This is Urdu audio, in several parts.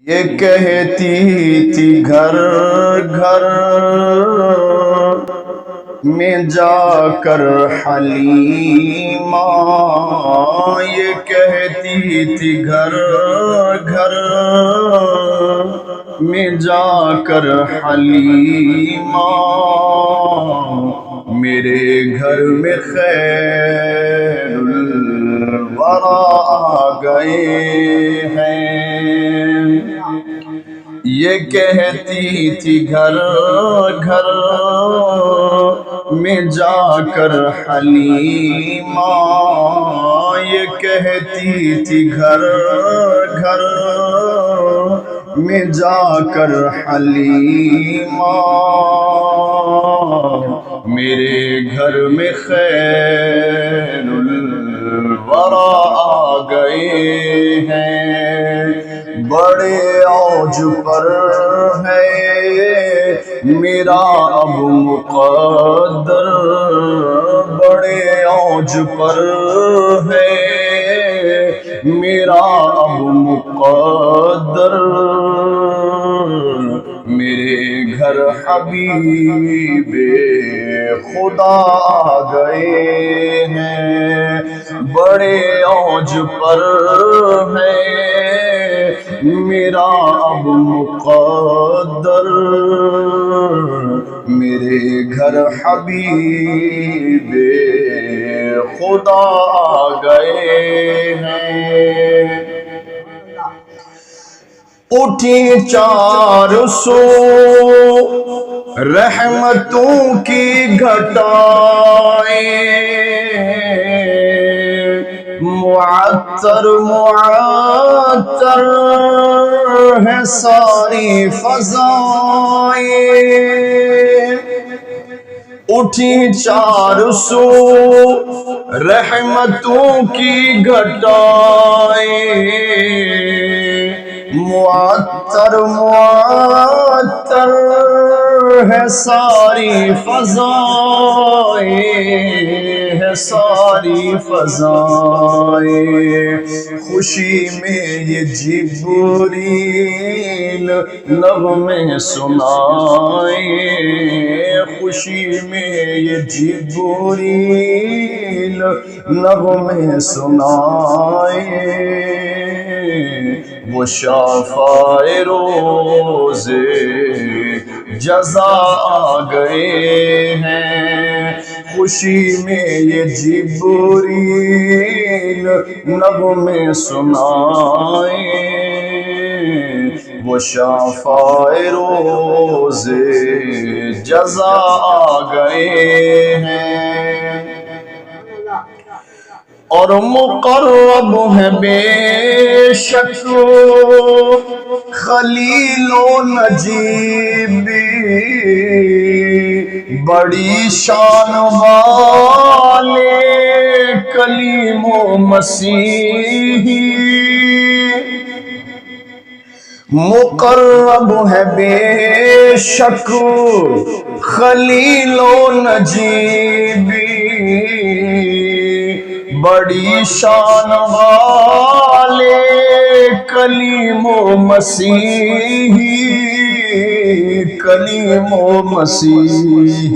یہ کہتی تھی گھر گھر میں جا کر حلیمہ، یہ کہتی تھی گھر گھر میں جا کر حلیمہ، میرے گھر میں خیر الورا آ گئے ہیں۔ یہ کہتی تھی گھر گھر میں جا کر حلیمہ، یہ کہتی تھی گھر گھر میں جا کر حلیمہ، میرے گھر میں خیر الورا آ گئے ہیں۔ بڑے اوج پر ہے میرا اب مقدر، بڑے اوج پر ہے میرا اب مقدر، میرے گھر حبیب خدا آ گئے ہیں۔ بڑے اوج پر ہے میرا اب مقدر، میرے گھر حبیب خدا آ گئے ہیں۔ اٹھی 400 رحمتوں کی گھٹائیں، معطر معطر ہے ساری فضائیں، اٹھی 400 رحمتوں کی گھٹائیں، معطر معطر ہے ساری فضائیں، ہے ساری فضائیں، خوشی میں یہ جبریل نغمے سنائیں، خوشی میں یہ جبریل نغمے سنائیں، وہ شفاع روز جزا آ گئے ہیں۔ خوشی میں یہ جبریل نغمے سنائیں، وہ شفاع روز جزا آ گئے ہیں۔ اور مقرب ہے بے شک خلیل و نجیب، بڑی شان والے کلیم و مسیحی، مقرب ہے بے شک خلیل و نجیب، بڑی شان والے کلیم و مسیحی، کلیم و مسیحی،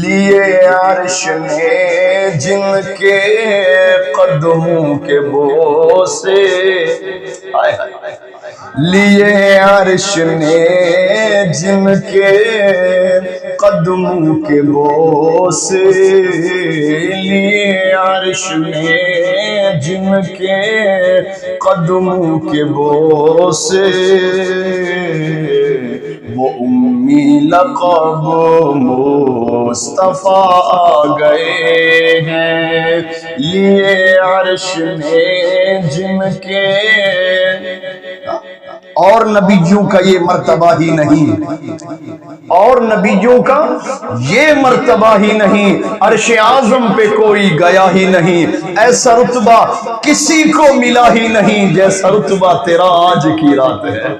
لیے عرش نے جن کے قدموں کے بوسے، لیے عرش نے جن کے قدموں کے بوسے، لیے عرش نے جن کے قدموں کے بوسے، وہ امی لقب مصطفیٰ آ گئے ہیں۔ لیے عرش نے جن کے، اور نبیوں کا یہ مرتبہ ہی نہیں، اور نبیوں کا یہ مرتبہ ہی نہیں، عرش اعظم پہ کوئی گیا ہی نہیں، ایسا رتبہ کسی کو ملا ہی نہیں جیسا رتبہ تیرا آج کی رات ہے۔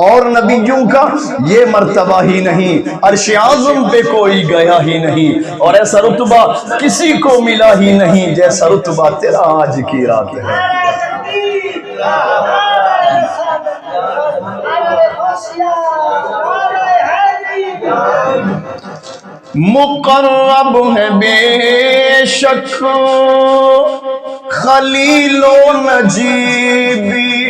اور نبیوں کا یہ مرتبہ ہی نہیں، عرش اعظم پہ کوئی گیا ہی نہیں، اور ایسا رتبہ کسی کو ملا ہی نہیں جیسا رتبہ تیرا آج کی رات ہے۔ مقرب ہے بے شک خلیل و نجیبی،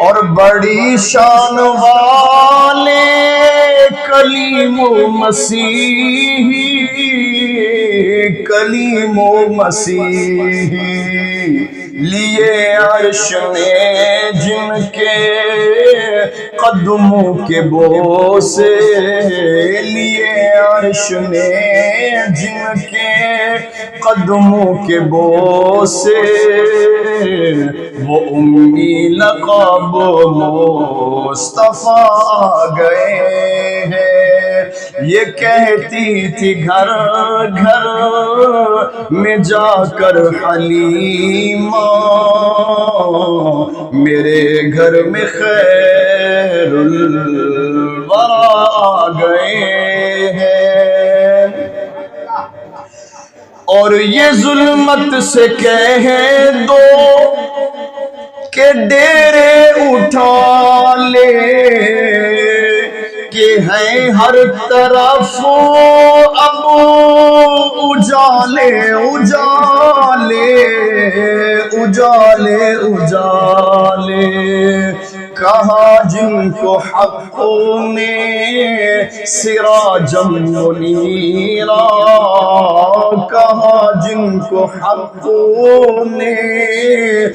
اور بڑی شان والے کلیم و مسیحی، کلیم و مسیحی، لیے عرش میں جن کے قدموں کے بوسے، لیے عرش میں جن کے قدموں کے بوسے، وہ امی لقب مصطفیٰ گئے ہیں۔ یہ کہتی تھی گھر گھر میں جا کر حلیمہ، میرے گھر میں خیر الورا گئے ہیں۔ اور یہ ظلمت سے کہہ دو کہ ڈیرے اٹھا لے، کہ ہیں ہر طرف اب اجالے اجالے اجالے اجالے، کہا جن کو حق نے سراجا منیرا، کہا جن کو حق نے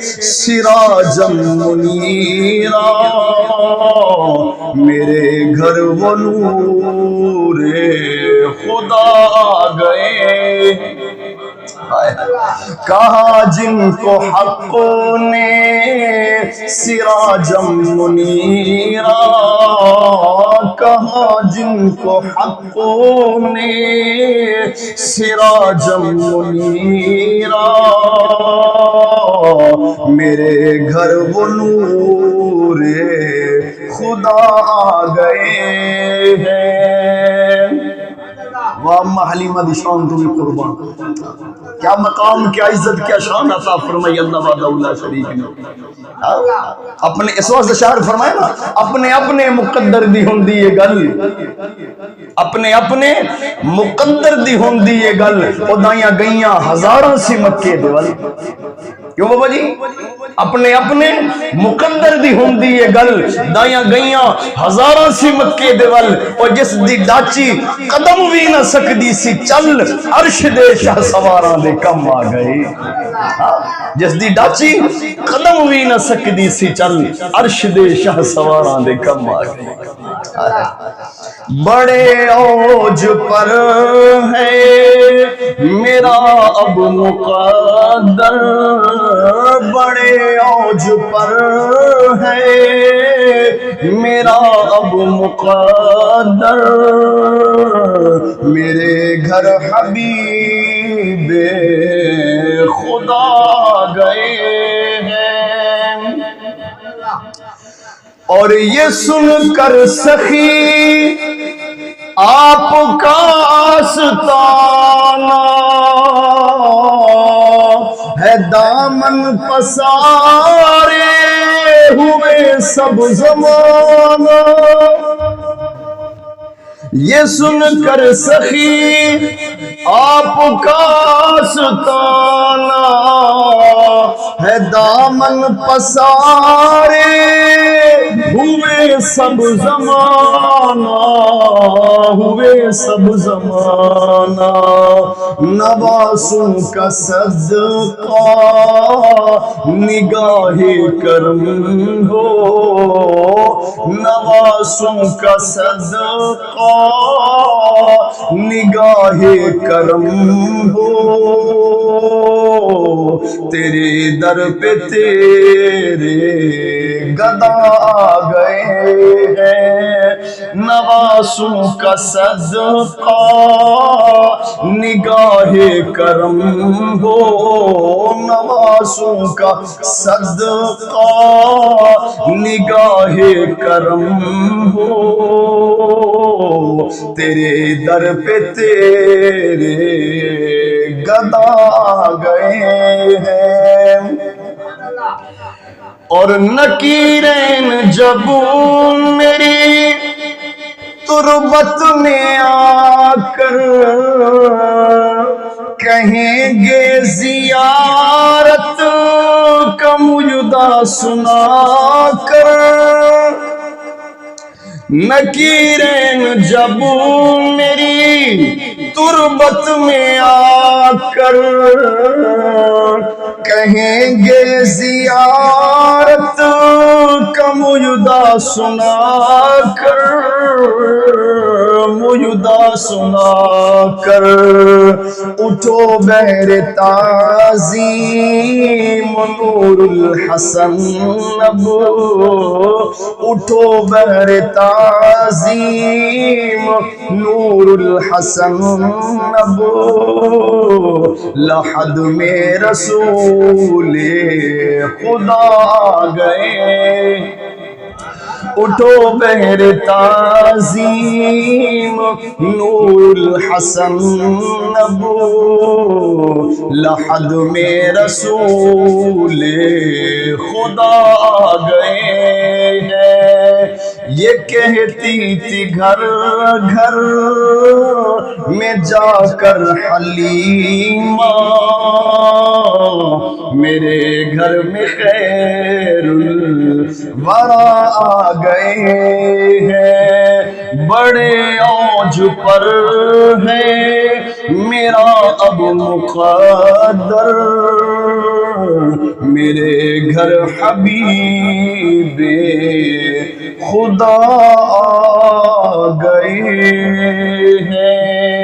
سراجا منیرا، میرے گھر وہ نور خدا گئے۔ کہا جن کو حق نے سراجا منیرا، کہا جن کو حق نے سراجا منیرا، میرے گھر وہ نور خدا گئے ہیں۔ واہ حلیمہ دی شان تجھے قربان، کیا مقام، کیا عزت، کیا شان عطا فرمائی اللہ وحدہ لا شریک نے۔ اپنے اس وقت شاعر فرمائے نا، اپنے اپنے مقدر دی ہوندی یہ گل، اپنے اپنے مقدر دی ہوندی یہ گل، خدایاں گئیاں ہزاراں سی مکے دے والی۔ کیوں بابا جی؟ اپنے اپنے مقدر دی ہوندی یہ گل، دائیاں گئیاں ہزاراں سی مکے دے ول، اور جس دی ڈاچی قدم بھی نہ سکدی سی چل، عرش دے شاہ سواراں دے کم آ گئے۔ جس دی ڈاچی قدم بھی نہ سکدی سی چل، عرش دے شاہ سواراں دے کم آ گئے۔ بڑے اوج پر ہے میرا اب مقدر، بڑے اوج پر ہے میرا اب مقدر، میرے گھر حبیب خدا گئے ہیں۔ اور یہ سن کر سخی آپ کا آستانہ ہے، دامن پسارے ہوئے سب زمانہ، یہ سن کر سخی آپ کا آستانہ ہے، دامن پسارے ہوئے سب زمانہ، ہوئے سب زمانہ، نوازوں کا صدقہ نگاہ کرم ہو، نوازوں کا صدقہ نگاہ کرم ہو، تیرے در پہ تیرے گدا گئے ہیں، نوازوں کا صدقہ نگاہ کرم ہو، نوازوں کا صدقہ نگاہ کرم ہو، تیرے در پہ تیرے گدا گئے ہیں۔ اور نکیرین جب میری تربت میں آ کر کہیں گے زیارت کا مجدہ سنا کر، نکیرین جب میری تربت میں آ کر کہیں گے زیارت کا مجدہ سنا کر، مجدہ سنا کر، اٹھو بہر تعظیم نور الحسن اب، اٹھو بہر تعظیم نور الحسن اب، لحد میں رسول خدا گئے، اٹھو بہر تعظیم نور الحسن اب، لحد میں رسول خدا گئے ہیں۔ یہ کہتی تھی گھر گھر میں جا کر حلیمہ، میرے گھر میں خیر الورا آ گئے ہیں، بڑے اوج پر ہے میرا اب مقدر، میرے گھر حبیب خدا آ گئے ہیں۔